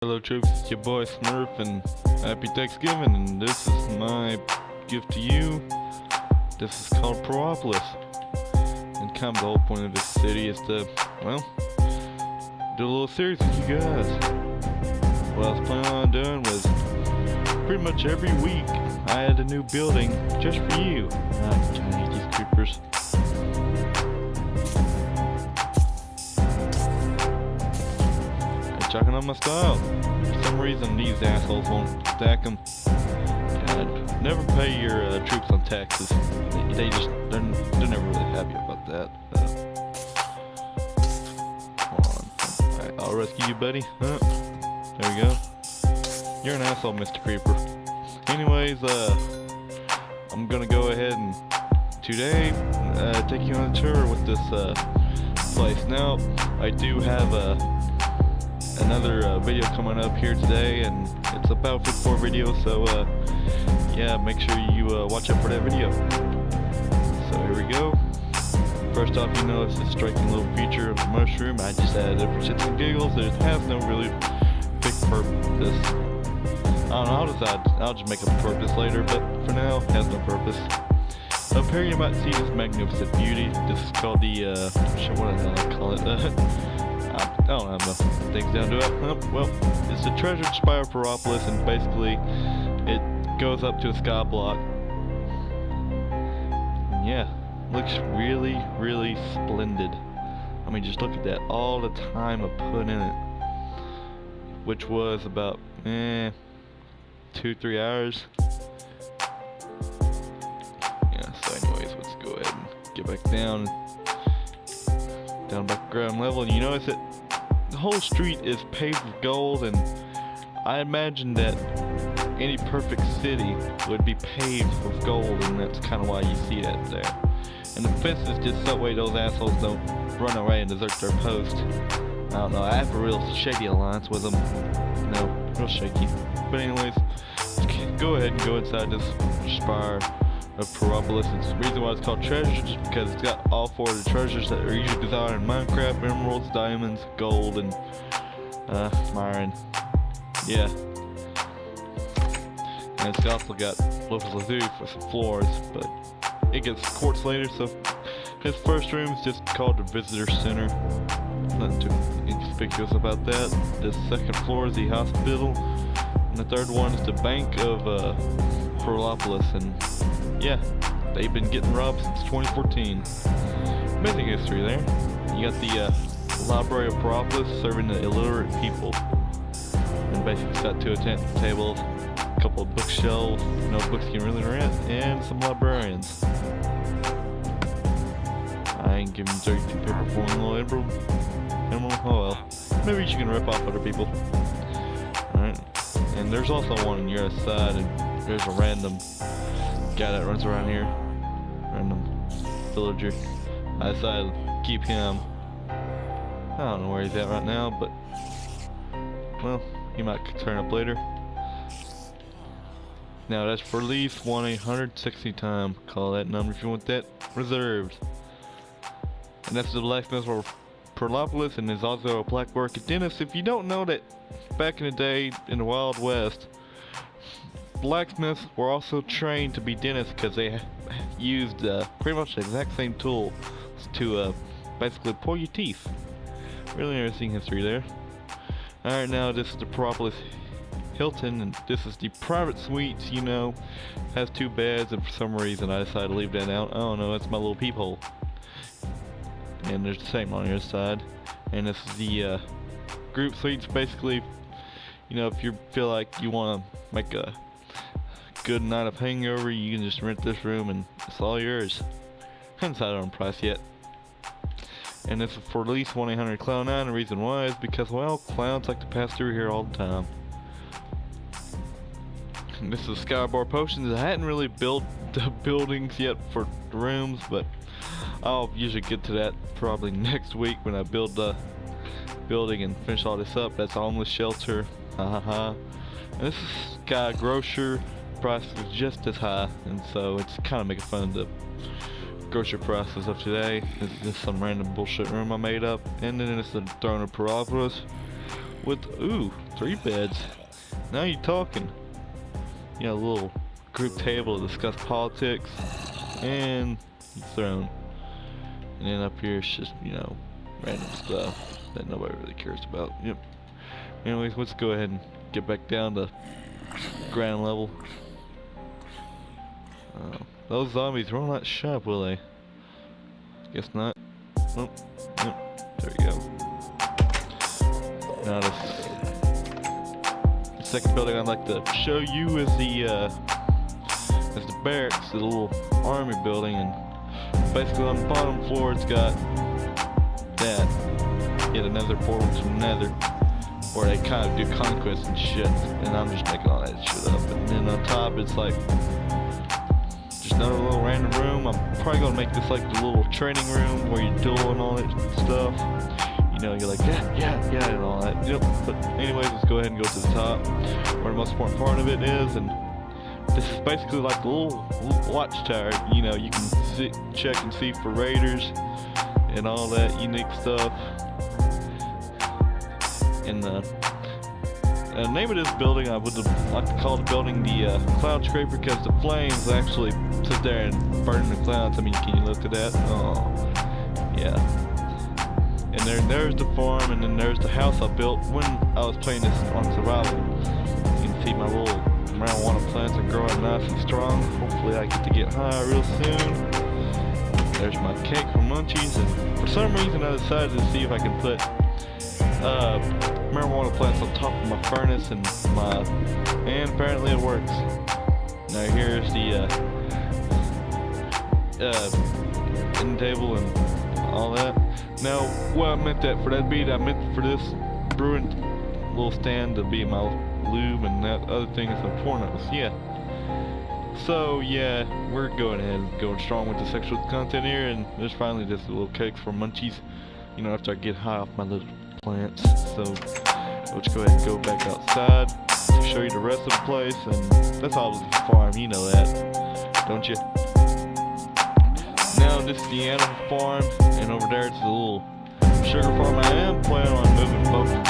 Hello troops, it's your boy Smurf and happy Thanksgiving, and this is my gift to you. This is called Propolis. And kind of the whole point of this city is to, well, do a little series with you guys. What I was planning on doing was pretty much every week I had a new building just for you. I kinda hate these creepers. Checking on my style. For some reason these assholes won't stack them. God, never pay your troops on taxes. They're never really happy about that. Hold on. Alright, I'll rescue you, buddy. There we go. You're an asshole, Mr. Creeper. Anyways, I'm gonna go ahead and today take you on a tour with this place. Now, I do have another video coming up here today, and it's a Battlefield 4 video, so yeah, make sure you watch out for that video. So here we go. First off, you notice this striking little feature of the mushroom. I just added it for shits and giggles. It has no really big purpose. I don't know, I'll just make a purpose later, but for now, it has no purpose. Up here you might see this magnificent beauty. This is called the, what the hell I call it? I don't have enough things down to it. Well, it's the treasured spire of Propolis, and basically it goes up to a sky block. And yeah, looks really, really splendid. I mean, just look at that. All the time I put in it, which was about 2-3 hours. Yeah. So anyways, let's go ahead and get back down back ground level, and you notice that the whole street is paved with gold, and I imagine that any perfect city would be paved with gold, and that's kind of why you see that there. And the fence is just that way those assholes don't run away and desert their post. I don't know, I have a real shady alliance with them. No, real shaky. But anyways, go ahead and go inside this spire of Propolis. It's the reason why it's called treasure, just because it's got all 4 of the treasures that are usually desired in Minecraft: emeralds, diamonds, gold, and iron. Yeah. And it's also got Lopez Lazuli for some floors, but it gets quartz later. So his first room is just called the visitor center. Nothing too inconspicuous about that. The second floor is the hospital, and the third one is the bank of Propolis. And yeah, they've been getting robbed since 2014. Amazing history there. You got the library of Propolis serving the illiterate people, and basically it's got 2 tables, a couple of bookshelves, notebooks you can really rent, and some librarians. I ain't giving 32 paper for one little emerald. Oh well. Maybe you can rip off other people. Alright. And there's also one on your side, and there's a random guy that runs around here. Random villager. I decided to keep him. I don't know where he's at right now, but well, he might turn up later. Now that's for lease 1-800-60 time. Call that number if you want that reserved. And that's the blacksmith for Propolis, and there's also a blackwork dentist. If you don't know that, back in the day in the Wild West, blacksmiths were also trained to be dentists because they used pretty much the exact same tool to basically pull your teeth. Really interesting history there. Alright, now this is the Propolis Hilton, and this is the private suites. You know, has 2 beds, and for some reason I decided to leave that out. I don't know, that's my little peephole. And there's the same on the other side. And this is the group suites. Basically, you know, if you feel like you want to make a good night of hangover, you can just rent this room and it's all yours. Haven't decided on price yet. And this is for at least 1-800-CLOWN9. The reason why is because, well, clowns like to pass through here all the time. And this is Skybar Potions. I hadn't really built the buildings yet for the rooms, but I'll usually get to that probably next week when I build the building and finish all this up. That's a homeless shelter. And this is Sky Grocer. Price is just as high, and so it's kind of making fun of the grocery prices of today. This is just some random bullshit room I made up. And then it's the Throne of Propolis with 3 beds. Now you're talking. You know, a little group table to discuss politics and throne. And then up here it's just, you know, random stuff that nobody really cares about. Yep. Anyways, let's go ahead and get back down to ground level. Those zombies will not shut up, will they? Guess not. Oh, yep. There we go. Now the second building I'd like to show you is the barracks, the little army building, and basically on the bottom floor it's got that. Yet another portal to Nether, where they kind of do conquest and shit, and I'm just making all that shit up. And then on top it's like just another little random room. I'm probably gonna make this like the little training room where you duel and all that stuff. You know, you're like yeah, and all that. Yep. But anyways, let's go ahead and go to the top, where the most important part of it is, and this is basically like a little watchtower. You know, you can check and see for raiders and all that unique stuff. And the name of this building, I would like to call the building the Cloud Scraper, because the flames actually sit there and burn the clouds. I mean, can you look at that? Oh, yeah. And there's the farm, and then there's the house I built when I was playing this on survival. You can see my little marijuana plants are growing nice and strong. Hopefully I get to get high real soon. There's my cake from Munchies, and for some reason I decided to see if I can put marijuana plants on top of my furnace and apparently it works. Now here's the end table and all that. Now what I meant that for that beat, I meant for this brewing little stand to be my lube, and that other thing is the pornos. Yeah. So yeah, we're going ahead and going strong with the sexual content here, and there's finally just a little cake for Munchies. You know, after I get high off my little plants. So let's go ahead and go back outside to show you the rest of the place, and that's obviously the farm, you know that, don't you? Now this is the animal farm, and over there it's the little sugar farm. I am planning on moving both